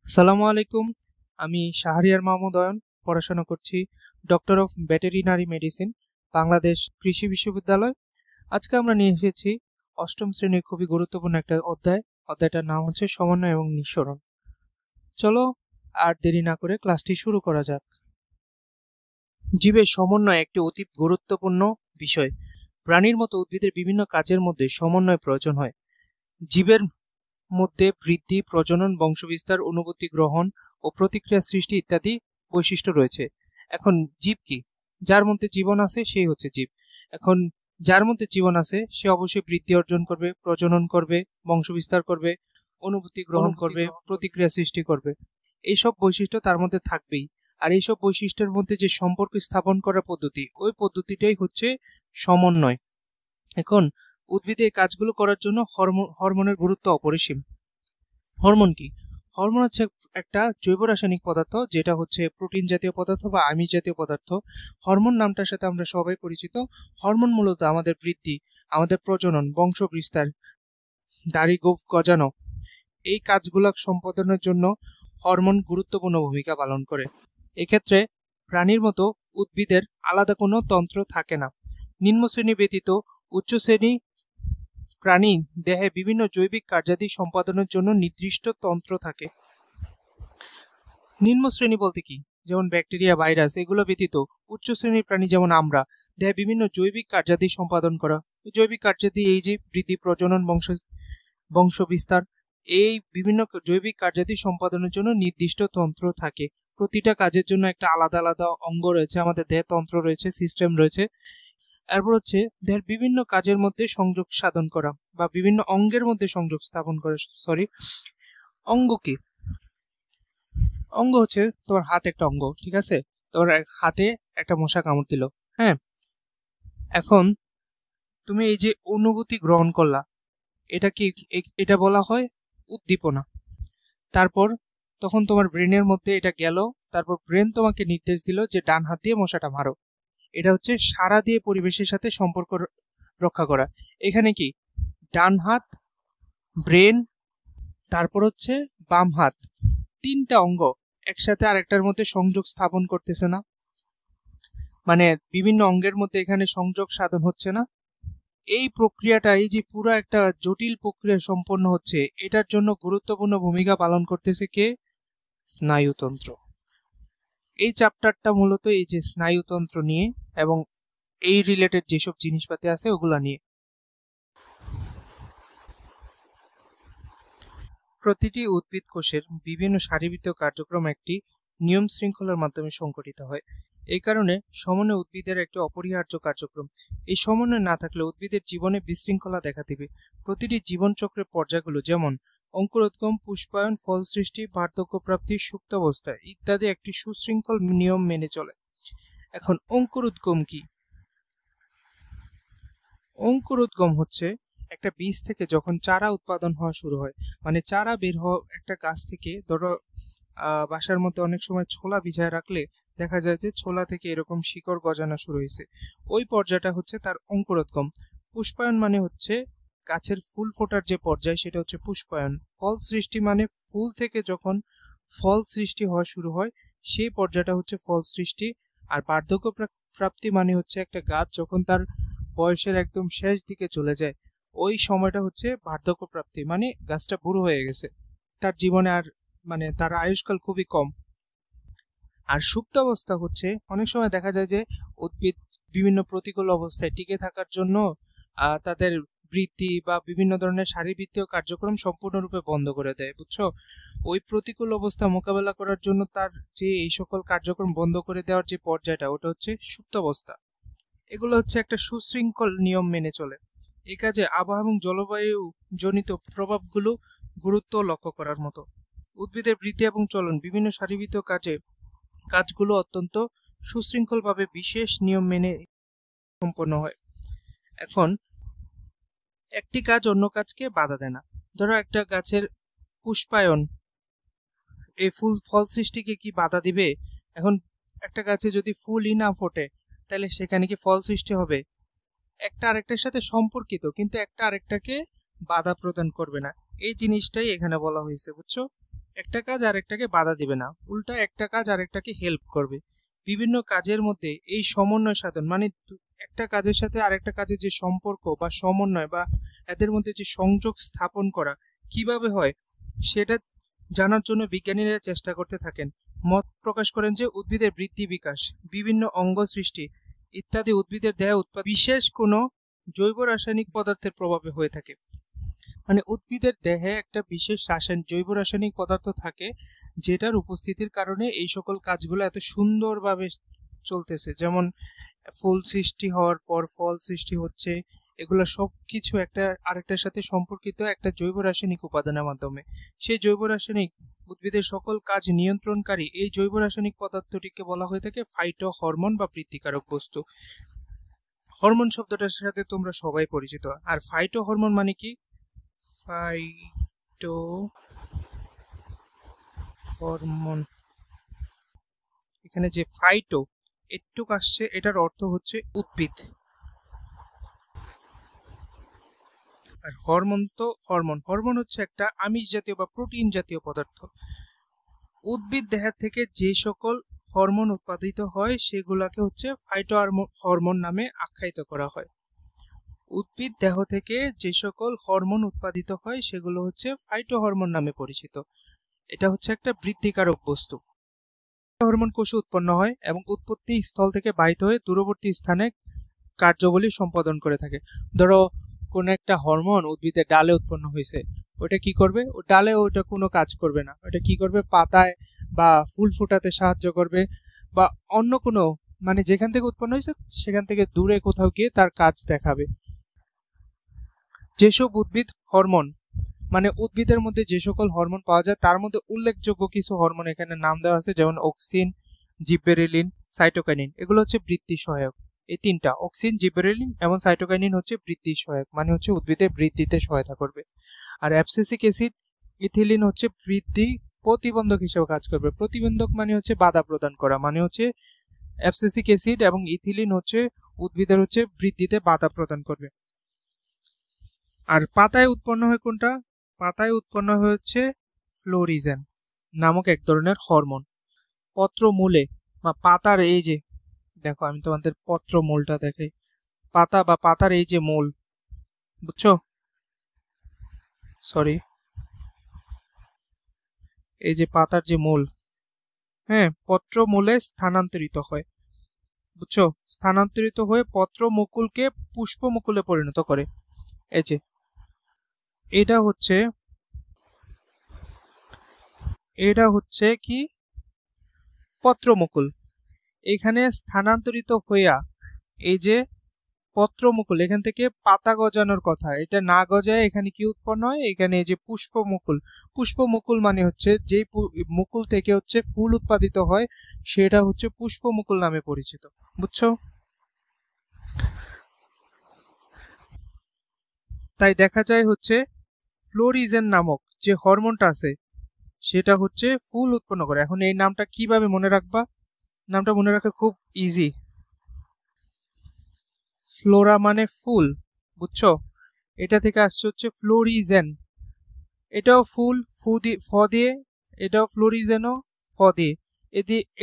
আসসালামু আলাইকুম। আমি শাহরিয়ার মাহমুদ অয়ন পড়াশোনা করছি doctor of veterinary medicine, Bangladesh কৃষি বিশ্ববিদ্যালয়। আজকে আমরা নিয়ে এসেছি অষ্টম শ্রেণীর খুবই গুরুত্বপূর্ণ একটা অধ্যায়টার নাম হচ্ছে সমন্বয় এবং নিঃসরণ। চলো আর দেরি না করে ক্লাসটি শুরু করা যাক। জীবের সমন্বয় একটি অতি গুরুত্বপূর্ণ বিষয়। প্রাণীর মতো উদ্ভিদের বিভিন্ন কাজের মধ্যে সমন্বয় প্রয়োজন হয়। জীবের মধ্যে বৃদ্ধি, প্রজনন, বংশবিস্তার, অনুভূতি গ্রহণ ও প্রতিক্রিয়া সৃষ্টি ইত্যাদি বৈশিষ্ট্য রয়েছে। এখন জীব কি? যার মধ্যে জীবন আছে সেই হচ্ছে জীব। এখন যার মধ্যে জীবন আছে সে অবশ্যই বৃদ্ধি অর্জন করবে, প্রজনন করবে, বংশবিস্তার করবে, অনুভূতি গ্রহণ করবে, প্রতিক্রিয়া সৃষ্টি করবে। এইসব বৈশিষ্ট্য তার মধ্যে থাকবেই। আর এইসব বৈশিষ্ট্যের মধ্যে যে সম্পর্ক স্থাপন করার পদ্ধতি, ওই পদ্ধতিটাই হচ্ছে সমন্বয়। এখন উদ্ভিদে এই কাজগুলো করার জন্য হরমোনের গুরুত্ব অপরিসীম। হরমোন কি? হরমোন হচ্ছে একটা জৈব রাসায়নিক পদার্থ, যেটা হচ্ছে প্রোটিন জাতীয় পদার্থ বা আমিষ জাতীয় পদার্থ। হরমোন নামটার সাথে আমরা সবাই পরিচিত। হরমোন মূলত আমাদের বৃদ্ধি, আমাদের প্রজনন, বংশ বিস্তার, দাড়ি গোঁফ গজানো, এই কাজগুলো সম্পাদনের জন্য হরমোন গুরুত্বপূর্ণ ভূমিকা পালন করে। এক্ষেত্রে প্রাণীর মতো উদ্ভিদের আলাদা কোনো তন্ত্র থাকে না। নিম্ন শ্রেণী ব্যতীত উচ্চ শ্রেণী প্রাণী দেহে বিভিন্ন জৈবিক কার্যাদি সম্পাদনের জন্য নির্দিষ্ট তন্ত্র থাকে। নিম্ন শ্রেণী বলতে কি? যেমন ব্যাকটেরিয়া, ভাইরাস, এগুলো ব্যতীত উচ্চ শ্রেণীর প্রাণী যেমন আমরা, দেহে বিভিন্ন জৈবিক কার্যাদি সম্পাদন করা। জৈবিক কার্যাদি এই যে বৃদ্ধি, প্রজনন, বংশ বিস্তার, এই বিভিন্ন জৈবিক কার্যাদি সম্পাদনের জন্য নির্দিষ্ট তন্ত্র থাকে। প্রতিটা কাজের জন্য একটা আলাদা আলাদা অঙ্গ রয়েছে, আমাদের দেহে তন্ত্র রয়েছে, সিস্টেম রয়েছে। এরপর হচ্ছে দেহের বিভিন্ন কাজের মধ্যে সংযোগ সাধন করা বা বিভিন্ন অঙ্গের মধ্যে সংযোগ স্থাপন করা। অঙ্গ কি? অঙ্গ হচ্ছে তোমার হাত একটা অঙ্গ, ঠিক আছে? তোমার হাতে একটা মশা কামড় দিল, হ্যাঁ? এখন তুমি এই যে অনুভূতি গ্রহণ করলা, এটা কি? এটা বলা হয় উদ্দীপনা। তারপর তখন তোমার ব্রেনের মধ্যে এটা গেল, তারপর ব্রেন তোমাকে নির্দেশ দিল যে ডান হাত দিয়ে মশাটা মারো। এটা হচ্ছে সাড়া দিয়ে পরিবেশের সাথে সম্পর্ক রক্ষা করা। এখানে কি ডান হাত, ব্রেন, তারপর হচ্ছে বাম হাত, তিনটা অঙ্গ একসাথে আরেকটার মধ্যে সংযোগ স্থাপন করতেছে না? মানে বিভিন্ন অঙ্গের মধ্যে এখানে সংযোগ সাধন হচ্ছে না? এই প্রক্রিয়াটা, এই যে পুরো একটা জটিল প্রক্রিয়া সম্পন্ন হচ্ছে, এটার জন্য গুরুত্বপূর্ণ ভূমিকা পালন করতেছে কে? স্নায়ুতন্ত্র। এই চ্যাপ্টারটা মূলত এই যে স্নায়ুতন্ত্র নিয়ে এবং এই রিলেটেড যেসব জিনিসপাতি আছে ওগুলা নিয়ে। প্রতিটি উদ্ভিদ কোষের বিভিন্ন শারীরবৃত্তীয় কার্যক্রম একটি নিয়ম শৃঙ্খলার মাধ্যমে সংঘটিত হয়। এই কারণে সমন্বয় উদ্ভিদের একটি অপরিহার্য কার্যক্রম। এই সমন্বয় না থাকলে উদ্ভিদের জীবনে বিশৃঙ্খলা দেখা দিবে। প্রতিটি জীবনচক্রের পর্যায়গুলো, যেমন অঙ্কুরোদ্গম, পুষ্পায়ন, ফল সৃষ্টি, বার্ধক্যপ্রাপ্তি, সুপ্তাবস্থা ইত্যাদি একটি সুশৃঙ্খল নিয়ম মেনে চলে। এখন অঙ্কুরোদ্গম কি? অঙ্কুরোদ্গম হচ্ছে একটা বীজ থেকে যখন চারা উৎপাদন হওয়া শুরু হয়, মানে চারা বের হওয়া একটা গাছ থেকে। ধরো বাসার মধ্যে অনেক সময় ছোলা ভিজায় রাখলে দেখা যায় যে ছোলা থেকে এরকম শিকড় গজানো শুরু হয়েছে। ওই পর্যায়টা হচ্ছে তার অঙ্কুরোদ্গম। পুষ্পায়ন মানে হচ্ছে গাছের ফুল ফোটার যে পর্যায়, সেটা হচ্ছে পুষ্পায়ন। ফল সৃষ্টি মানে ফুল থেকে যখন ফল সৃষ্টি হওয়া শুরু হয়, সেই পর্যায়টা হচ্ছে ফল সৃষ্টি। আর বার্ধক্য প্রাপ্তি মানে হচ্ছে একটা গাছ যখন তার বয়সের একদম শেষ দিকে চলে যায়, ওই সময়টা হচ্ছে বার্ধক্য প্রাপ্তি, মানে গাছটা বুড়ো হয়ে গেছে, তার জীবনে আর মানে তার আয়ুষ্কাল খুবই কম। আর সুপ্তাবস্থা হচ্ছে অনেক সময় দেখা যায় যে উদ্ভিদ বিভিন্ন প্রতিকূল অবস্থায় টিকে থাকার জন্য তাদের বৃদ্ধি বা বিভিন্ন ধরনের শারীরবৃত্তীয় কার্যক্রম সম্পূর্ণরূপে বন্ধ করে দেয়, বুঝছো? ওই প্রতিকূল অবস্থা মোকাবেলা করার জন্য তার যে এই সকল কার্যক্রম বন্ধ করে দেওয়ার যে পর্যায়টা, ওটা হচ্ছে সুপ্তাবস্থা। এগুলো হচ্ছে একটা সুশৃঙ্খল নিয়ম মেনে চলে। এই কাজে আবহাওয়া এবং জলবায়ু জনিত প্রভাবগুলো গুরুত্ব লক্ষ্য করার মতো। উদ্ভিদের বৃদ্ধি এবং চলন বিভিন্ন শারীরবৃত্তীয় কাজগুলো অত্যন্ত সুশৃঙ্খলভাবে বিশেষ নিয়ম মেনে সম্পন্ন হয়। এখন একটি কাজ অন্য কাজকে বাধা দেয় না। ধরো একটা গাছের পুষ্পায়ন, এই ফল সৃষ্টিকে কি বাধা দিবে? এখন একটা গাছে যদি ফুলই না ফোটে, তাহলে সেখানে কি ফল সৃষ্টি হবে? একটা আরেকটার সাথে সম্পর্কিত, কিন্তু একটা আরেকটাকে বাধা প্রদান করবে না। এই জিনিসটাই এখানে বলা হয়েছে, বুঝছো? একটা কাজ আরেকটাকে বাধা দিবে না, উল্টা একটা কাজ আরেকটাকে হেল্প করবে। বিভিন্ন কাজের মধ্যে এই সমন্বয় সাধন মানে একটা কাজের সাথে আরেকটা কাজের যে সম্পর্ক বা সমন্বয় বা এদের মধ্যে যে সংযোগ স্থাপন করা কিভাবে হয় সেটা জানার জন্য বিজ্ঞানীরা চেষ্টা করতে থাকেন। মত প্রকাশ করেন যে উদ্ভিদের বৃদ্ধি বিকাশ, বিভিন্ন অঙ্গ সৃষ্টি ইত্যাদি উদ্ভিদের দেহে উৎপাদন বিশেষ কোনো জৈব রাসায়নিক পদার্থের প্রভাবে হয়ে থাকে। মানে উদ্ভিদের দেহে একটা বিশেষ জৈব রাসায়নিক পদার্থ থাকে যেটার উপস্থিতির কারণে এই সকল কাজগুলো এত সুন্দরভাবে চলতেছে। যেমন ফুল সৃষ্টি হওয়ার পর ফল সৃষ্টি হচ্ছে, এগুলো সবকিছু একটা আরেকটার সাথে সম্পর্কিত একটা জৈব রাসায়নিক উপাদানের মাধ্যমে। সেই জৈব রাসায়নিক উদ্ভিদের সকল কাজ নিয়ন্ত্রণকারী এই জৈব রাসায়নিক পদার্থটিকে বলা হয়ে থাকে ফাইটো হরমোন বা বৃদ্ধিকারক বস্তু। হরমোন শব্দটার সাথে তোমরা সবাই পরিচিত। আর ফাইটো হরমোন মানে কি? ফাইটো হরমোন, এখানে যে ফাইটো একটুক আসছে এটার অর্থ হচ্ছে উদ্ভিদ, আর হরমোন তো হরমোন হচ্ছে একটা আমিষ জাতীয় বা প্রোটিন জাতীয় পদার্থ। উদ্ভিদ দেহ থেকে যে সকল হরমোন উৎপাদিত হয় সেগুলোকে হচ্ছে ফাইটো হরমোন নামে আখ্যায়িত করা হয়। উদ্ভিদ দেহ থেকে যে সকল হরমোন উৎপাদিত হয় সেগুলো হচ্ছে ফাইটো হরমোন নামে পরিচিত। এটা হচ্ছে একটা বৃদ্ধিকারক বস্তু। হরমোন কোষে উৎপন্ন হয় এবং উৎপত্তি স্থল থেকে বাহিত হয়ে দূরবর্তী স্থানে কার্যাবলী সম্পাদন করে থাকে। ধরো কোন একটা হরমোন উদ্ভিদের ডালে উৎপন্ন হয়েছে, ওটা কি করবে? ও ডালে ওটা কোনো কাজ করবে না, ওটা কি করবে? পাতায় বা ফুল ফোটাতে সাহায্য করবে বা অন্য কোনো মানে যেখান থেকে উৎপন্ন হয়েছে সেখান থেকে দূরে কোথাও গিয়ে তার কাজ দেখাবে। যেসব উদ্ভিদ হরমোন মানে উদ্ভিদের মধ্যে যে সকল হরমোন পাওয়া যায় তার মধ্যে উল্লেখযোগ্য কিছু হরমোন এখানে নাম দেওয়া আছে, যেমন অক্সিন, জিববেরেলিন, সাইটোকাইনিন। এগুলো হচ্ছে বৃদ্ধি সহায়ক। এই তিনটা অক্সিন, জিববেরেলিন এবং সাইটোকাইনিন হচ্ছে বৃদ্ধি সহায়ক, মানে হচ্ছে উদ্ভিদের বৃদ্ধিতে সহায়তা করবে। আর অ্যাবসিসিক অ্যাসিড, ইথিলিন হচ্ছে বৃদ্ধি প্রতিবন্ধক হিসেবে কাজ করবে। প্রতিবন্ধক মানে হচ্ছে বাধা প্রদান করা, মানে হচ্ছে অ্যাবসিসিক অ্যাসিড এবং ইথিলিন হচ্ছে উদ্ভিদের হচ্ছে বৃদ্ধিতে বাধা প্রদান করবে। আর পাতায় উৎপন্ন হয় কোনটা? পাতায় উৎপন্ন হচ্ছে ফ্লোরিজেন নামক এক ধরনের হরমোন। পত্র মূলে বা পাতার এই যে দেখো, আমি তোমাদের পত্র মূলটা দেখাই। পাতা বা পাতার এই যে মূল, বুঝছো? সরি, এই যে পাতার যে মূল, হ্যাঁ, পত্র মূলে স্থানান্তরিত হয়, বুঝছো? স্থানান্তরিত হয়ে পত্র মুকুলকে পুষ্প মুকুলে পরিণত করে। এই যে এটা হচ্ছে কি? পত্র মুকুল। এখানে স্থানান্তরিত হইয়া এই যে পত্র মুকুল, এখান থেকে পাতা গজানোর কথা, এটা না গজায় এখানে কি উৎপন্ন হয়? এখানে এই যে পুষ্প মুকুল। পুষ্প মুকুল মানে হচ্ছে যে মুকুল থেকে হচ্ছে ফুল উৎপাদিত হয় সেটা হচ্ছে পুষ্প মুকুল নামে পরিচিত, বুঝছো? তাই দেখা যায় হচ্ছে ফ্লোরিজেন নামক যে হরমোনটা আছে সেটা হচ্ছে ফুল উৎপন্ন করে। এখন এই নামটা কিভাবে মনে রাখবা? নামটা মনে রাখা খুব ইজি। ফ্লোরা মানে ফুল, বুঝছো? এটা থেকে আসছে হচ্ছে ফ্লোরিজেন। এটাও ফুল, ফ দিয়ে, এটাও ফ্লোরিজেনও ফ দিয়ে।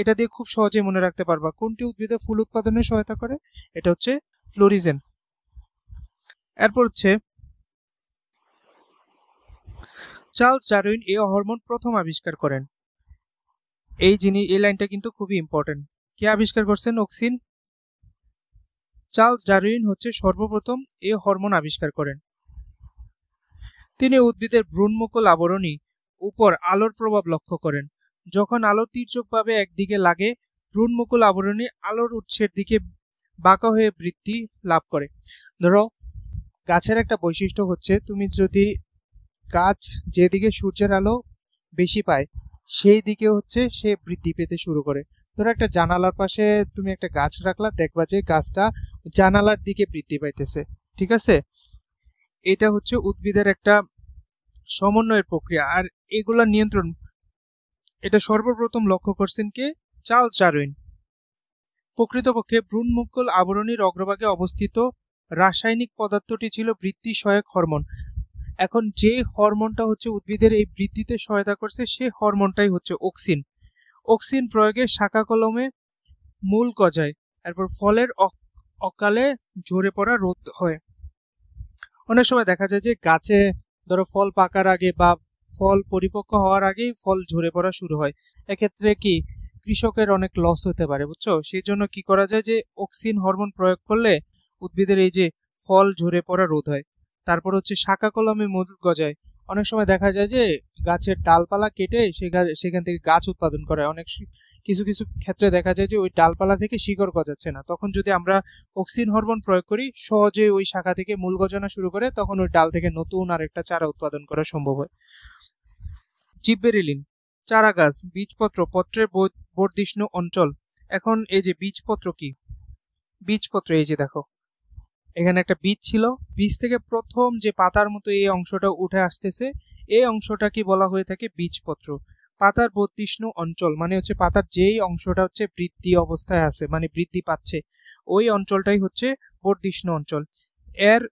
এটা দিয়ে খুব সহজে মনে রাখতে পারবা কোনটি উদ্ভিদে ফুল উৎপাদনে সহায়তা করে। এটা হচ্ছে ফ্লোরিজেন। এরপর হচ্ছে চার্লস ডারউইন এই হরমোন প্রথম আবিষ্কার করেন। এই লাইনটা কিন্তু খুবই ইম্পর্টেন্ট। কে আবিষ্কার করছেন? অক্সিন। চার্লস ডারউইন হচ্ছে সর্বপ্রথম এই হরমোন আবিষ্কার করেন। তিনি উদ্ভিদের ভ্রূণমুকুল আবরণী উপর আলোর প্রভাব লক্ষ্য করেন। যখন আলো তির্যকভাবে একদিকে লাগে ভ্রূণমুকুল আবরণী আলোর উৎসের দিকে বাঁকা হয়ে বৃদ্ধি লাভ করে। ধরো গাছের একটা বৈশিষ্ট্য হচ্ছে তুমি যদি গাছ যেদিকে সূর্যের আলো বেশি পায় সেই দিকে হচ্ছে সে বৃদ্ধি পেতে শুরু করে। ধরো একটা জানালার পাশে তুমি একটা গাছ রাখলা, দেখবা যে গাছটা জানালার দিকে বৃদ্ধি পাইতেছে, ঠিক আছে? এটা হচ্ছে উদ্ভিদের একটা সমন্বয়ের প্রক্রিয়া। আর এগুলা নিয়ন্ত্রণ এটা সর্বপ্রথম লক্ষ্য করছেন কে? Charles Darwin. প্রকৃতপক্ষে ভ্রূণমুকুল আবরণীর অগ্রভাগে অবস্থিত রাসায়নিক পদার্থটি ছিল বৃদ্ধি সহায়ক হরমোন। এখন যে হরমোনটা হচ্ছে উদ্ভিদের এই বৃদ্ধিতে সহায়তা করছে সে হরমোনটাই হচ্ছে অক্সিন। অক্সিন প্রয়োগে শাখা কলমে মূল গজায়, এরপর ফলের অকালে ঝরে পড়া রোধ হয়। অনেক সময় দেখা যায় যে গাছে ধরো ফল পাকার আগে বা ফল পরিপক্ক হওয়ার আগেই ফল ঝরে পড়া শুরু হয়। এক্ষেত্রে কি কৃষকের অনেক লস হতে পারে, বুঝছো? সেই জন্য কি করা যায় যে অক্সিন হরমোন প্রয়োগ করলে উদ্ভিদের এই যে ফল ঝরে পড়া রোধ হয়। তারপর হচ্ছে শাখা কলমে মধু গজায়। অনেক সময় দেখা যায় যে গাছের ডালপালা কেটে সেখান থেকে গাছ উৎপাদন করে। কিছু কিছু ক্ষেত্রে দেখা যায় যে ওই ডালপালা থেকে শিকড় গজাচ্ছে না, তখন যদি আমরা অক্সিন হরমোন প্রয়োগ করি সহজে ওই শাখা থেকে মূল গজানো শুরু করে, তখন ওই ডাল থেকে নতুন আরেকটা চারা উৎপাদন করা সম্ভব হয়। জিববেরেলিন চারা গাছ, বীজপত্র, পত্রের বর্ধিষ্ণু অঞ্চল। এখন এই যে বীজপত্র কি, বীজপত্র এই যে দেখো এখানে একটা বীজ ছিল, বীজ থেকে প্রথম যে পাতার মতো এই অংশটা উঠে আসতেছে, এই অংশটা কি বলা হয়ে থাকে বীজপত্র। পাতার বর্ধিষ্ণু অঞ্চল মানে হচ্ছে পাতার যেই অংশটা হচ্ছে বৃদ্ধি অবস্থায় আছে, মানে বৃদ্ধি পাচ্ছে, ওই অঞ্চলটাই হচ্ছে বর্ধিষ্ণু অঞ্চল। এর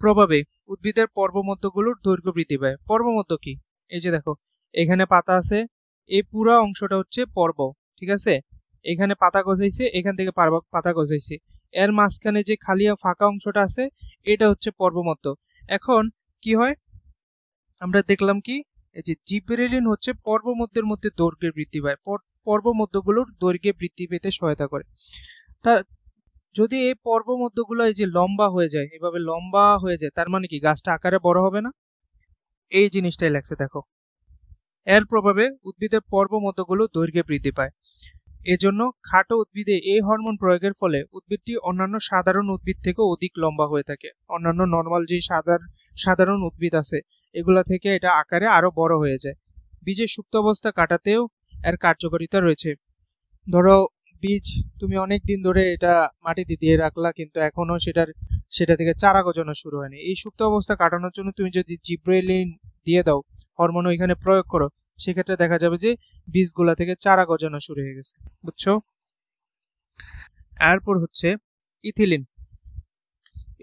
প্রভাবে উদ্ভিদের পর্বমধ্যগুলোর দৈর্ঘ্য বৃদ্ধি পায়। পর্বমধ্য কি, এই যে দেখো এখানে পাতা আছে, এই পুরো অংশটা হচ্ছে পর্ব, ঠিক আছে? এখানে পাতা গজাইছে, এখান থেকে পাতা গজাইছে, এর মাঝখানে যে খালি ফাঁকা অংশটা আছে এটা হচ্ছে পর্বমধ্য। এখন কি হয়, আমরা দেখলাম কি এই যে জিবরেলিন হচ্ছে পর্বমধ্যের মধ্যে দৈর্ঘ্যের বৃদ্ধি পায়, পর্বমধ্যগুলোর দৈর্ঘ্যে বৃদ্ধি পেতে সহায়তা করে। তার যদি এই পর্বমধ্যগুলো এই যে লম্বা হয়ে যায়, এভাবে লম্বা হয়ে যায়, তার মানে কি গাছটা আকারে বড় হবে না? এই জিনিসটাই লাগছে দেখো। এর প্রভাবে উদ্ভিদের পর্বমধ্যগুলো দৈর্ঘ্যে বৃদ্ধি পায়। এজন্য খাটো উদ্ভিদে এই হরমোন প্রয়োগের ফলে উদ্ভিদটি অন্যান্য সাধারণ উদ্ভিদ থেকে অধিক লম্বা হয়ে থাকে। অন্যান্য নর্মাল যে সাধারণ উদ্ভিদ আছে এগুলা থেকে এটা আকারে আরো বড় হয়ে যায়। বীজের সুপ্ত অবস্থা কাটাতেও এর কার্যকারিতা রয়েছে। ধরো বীজ তুমি অনেক দিন ধরে এটা মাটিতে দিয়ে রাখলা, কিন্তু এখনো সেটা থেকে চারা গজানো শুরু হয়নি। এই সুপ্ত অবস্থা কাটানোর জন্য তুমি যদি জিব্রেলিন দিয়ে দাও, হরমোন ওইখানে প্রয়োগ করো, সেক্ষেত্রে দেখা যাবে যে বীজগুলা থেকে চারা গজানো শুরু হয়ে গেছে, বুঝছো? এরপর হচ্ছে ইথিলিন।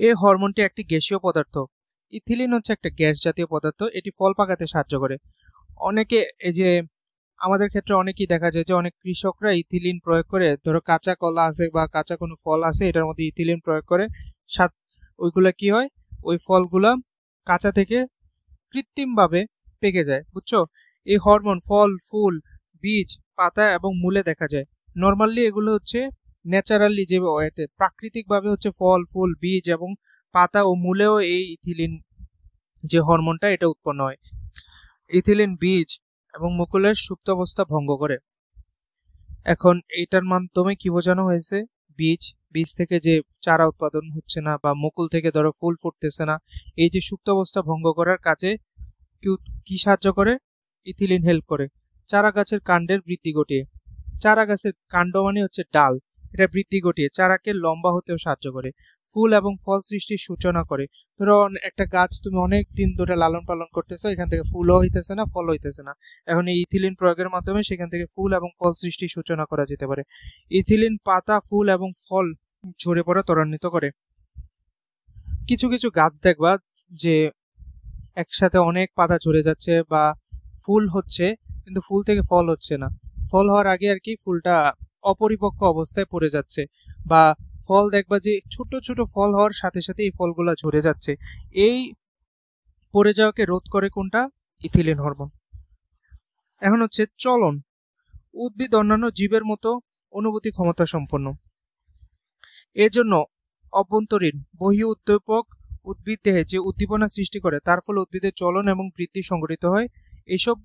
এই হরমোনটি একটি গ্যাসীয় পদার্থ। ইথিলিন হচ্ছে একটা গ্যাস জাতীয় পদার্থ, এটি ফল পাকাতে সাহায্য করে। অনেকে এই যে আমাদের ক্ষেত্রে অনেকেই দেখা যায় যে অনেক কৃষকরা ইথিলিন প্রয়োগ করে, ধরো কাঁচা কলা আছে বা কাঁচা কোনো ফল আছে এটার মধ্যে ইথিলিন প্রয়োগ করে, ওইগুলা কি হয়, ওই ফলগুলা কাঁচা থেকে কৃত্রিমভাবে পেকে যায়, বুঝছো? এই হরমোন ফল, ফুল, বীজ, পাতা এবং মূলে দেখা যায়। নর্মালি এগুলো হচ্ছে ন্যাচারালি যে ওয়েতে প্রাকৃতিকভাবে হচ্ছে ফল, ফুল, বীজ এবং পাতা ও মূলেও এই ইথিলিন যে হরমোনটা এটা উৎপন্ন হয়। ইথিলিন বীজ এবং মুকুলের সুপ্ত অবস্থা ভঙ্গ করে। এখন এইটার মাধ্যমে কি বোঝানো হয়েছে, বীজ থেকে যে চারা উৎপাদন হচ্ছে না বা মুকুল থেকে ধরো ফুল ফুটতেছে না, এই যে সুপ্ত অবস্থা ভঙ্গ করার কাজে কি সাহায্য করে, ইথিলিন হেল্প করে। চারা গাছের কাণ্ডের বৃদ্ধি ঘটিয়ে, চারা গাছের কাণ্ড মানে হচ্ছে ডাল, এটা বৃদ্ধি ঘটিয়ে চারাকে লম্বা হতেও সাহায্য করে। ফুল এবং ফল সৃষ্টির সূচনা করে। ধরো একটা গাছ তুমি অনেক দিন ধরে লালন পালন করতেছো, এখান থেকে ফুলও হইতেছে না, ফল হইতেছে না, এখন এই ইথিলিন প্রয়োগের মাধ্যমে সেখান থেকে ফুল এবং ফল সৃষ্টির সূচনা করা যেতে পারে। ইথিলিন পাতা, ফুল এবং ফল ঝরে পড়া ত্বরান্বিত করে। কিছু কিছু গাছ দেখবা যে একসাথে অনেক পাতা ঝরে যাচ্ছে বা ফুল হচ্ছে কিন্তু ফুল থেকে ফল হচ্ছে না, ফল হওয়ার আগে আর কি ফুলটা অপরিপক্ক অবস্থায় পড়ে যাচ্ছে, বা ফল দেখবা যে ছোট ছোট ফল হওয়ার সাথে সাথে এই ফলগুলা ঝরে যাচ্ছে। এই পড়ে যাওয়াকে রোধ করে কোনটা, ইথিলিন হরমোন। এখন হচ্ছে চলন। উদ্ভিদ অন্যান্য জীবের মতো অনুভূতি ক্ষমতা সম্পন্ন, এর জন্য অভ্যন্তরীণ বহিঃ উদ্দীপক উদ্ভিদ দেহে যে উদ্দীপনা সৃষ্টি করে তার ফলে উদ্ভিদের চলন এবং বৃদ্ধি সংঘটিত হয়। এসব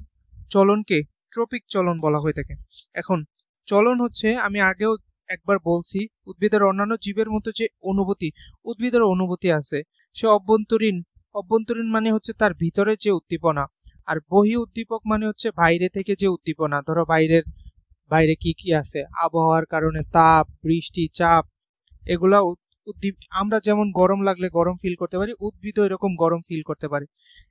চলনকে ট্রপিক চলন বলা হয়ে থাকে। এখন চলন হচ্ছে, আমি আগেও একবার বলছি, উদ্ভিদের অন্যান্য জীবের মতো যে উদ্ভিদের অনুভূতি আছে, সে অভ্যন্তরীণ মানে হচ্ছে তার ভিতরে যে উদ্দীপনা, আর বহিঃ উদ্দীপক মানে হচ্ছে বাইরে থেকে যে উদ্দীপনা। ধরো বাইরে কি কি আছে, আবহাওয়ার কারণে তাপ, বৃষ্টি, চাপ, এগুলা আমরা যেমন গরম লাগলে গরম ফিল করতে পারি, উদ্ভিদও এরকম গরম ফিল করতে পারে।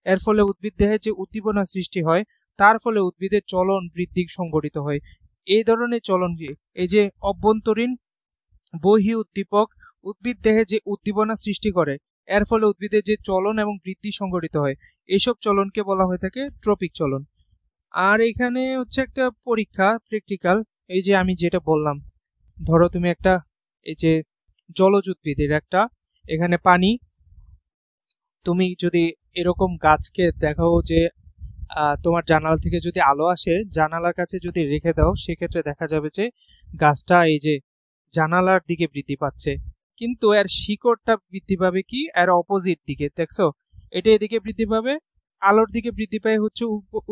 এর ফলে উদ্ভিদ দেহে যে উদ্দীপনা সৃষ্টি হয় তার ফলে উদ্ভিদের চলন বৃদ্ধি সংঘটিত হয়। এই ধরনের চলন, এই যে অভ্যন্তরীণ বহিঃ উদ্দীপক উদ্ভিদ দেহে যে উদ্দীপনা সৃষ্টি করে, এর ফলে উদ্ভিদের যে চলন এবং বৃদ্ধি সংঘটিত হয়, এইসব চলনকে বলা হয়ে থাকে ট্রপিক চলন। আর এখানে হচ্ছে একটা পরীক্ষা প্র্যাকটিক্যাল, এই যে আমি যেটা বললাম, ধরো তুমি একটা এই যে জলজ উদ্ভিদের একটা এখানে পানি, তুমি যদি এরকম গাছকে দেখো যে তোমার জানালা থেকে যদি আলো আসে, জানালার কাছে যদি রেখে দাও, সেক্ষেত্রে দেখা যাবে যে গাছটা এই যে জানালার দিকে বৃদ্ধি পাচ্ছে, কিন্তু এর শিকড়টা বৃদ্ধি পাবে কি এর অপোজিট দিকে, দেখছো? এটা এদিকে বৃদ্ধি পাবে, আলোর দিকে বৃদ্ধি পায় হচ্ছে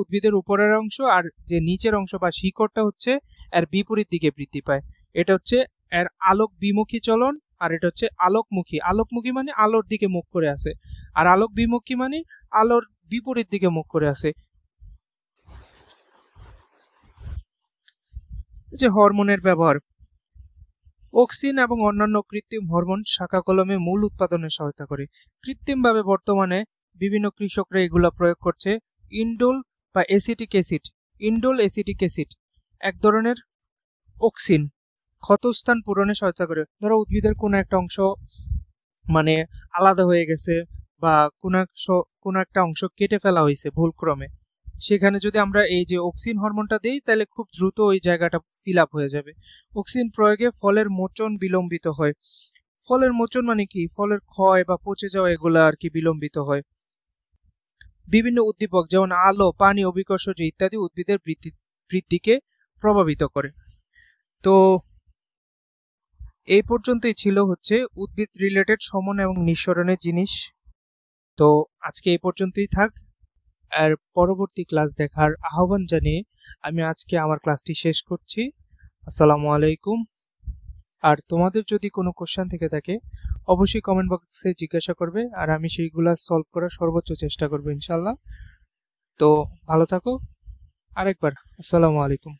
উদ্ভিদের উপরের অংশ, আর যে নিচের অংশ বা শিকড়টা হচ্ছে এর বিপরীত দিকে বৃদ্ধি পায়। এটা হচ্ছে এর আলোক বিমুখী চলন, আর এটা হচ্ছে আলোকমুখী। আলোকমুখী মানে আলোর দিকে মুখ করে আছে, আর আলোক বিমুখী মানে আলোর বিপরীত দিকে মুখ করে আছে। যে হরমোনের ব্যবহার, অক্সিন এবং অন্যান্য কৃত্রিম হরমোন শাখা কলমে মূল উৎপাদনে সহায়তা করে। কৃত্রিমভাবে বর্তমানে বিভিন্ন কৃষকরা এগুলো প্রয়োগ করছে। ইন্ডোল বা acetic acid, indole acetic acid এক ধরনের অক্সিন, ক্ষতস্থান পূরণে সহায়তা করে। ধরো উদ্ভিদের কোনো একটা অংশ মানে আলাদা হয়ে গেছে, বা কোনো একটা অংশ কেটে ফেলা হয়েছে ভুলক্রমে, সেখানে যদি আমরা এই যে অক্সিন হরমোনটা দিই, তাহলে খুব দ্রুত ওই জায়গাটা ফিল আপ হয়ে যাবে। অক্সিন প্রয়োগে ফলের মোচন বিলম্বিত হয়। ফলের মোচন মানে কি? ফলের ক্ষয় বা পচে যাওয়া, এগুলা আর কি বিলম্বিত হয়। বিভিন্ন উদ্দীপক যেমন আলো, পানি, অভিকর্ষজ ইত্যাদি উদ্ভিদের বৃদ্ধিকে প্রভাবিত করে। তো এই পর্যন্তই ছিল হচ্ছে উদ্ভিদ রিলেটেড সমন এবং নিঃসরণের জিনিস। তো আজকে এই পর্যন্তই থাক, আর পরবর্তী ক্লাস দেখার আহ্বান জানিয়ে আমি আজকে আমার ক্লাসটি শেষ করছি। আসসালামু আলাইকুম। আর তোমাদের যদি কোনো কোশ্চেন থেকে থাকে অবশ্যই কমেন্ট বক্সে জিজ্ঞাসা করবে, আর আমি সেইগুলা সলভ করার সর্বোচ্চ চেষ্টা করবো ইনশাল্লাহ। তো ভালো থাকো, আরেকবার আসসালামু আলাইকুম।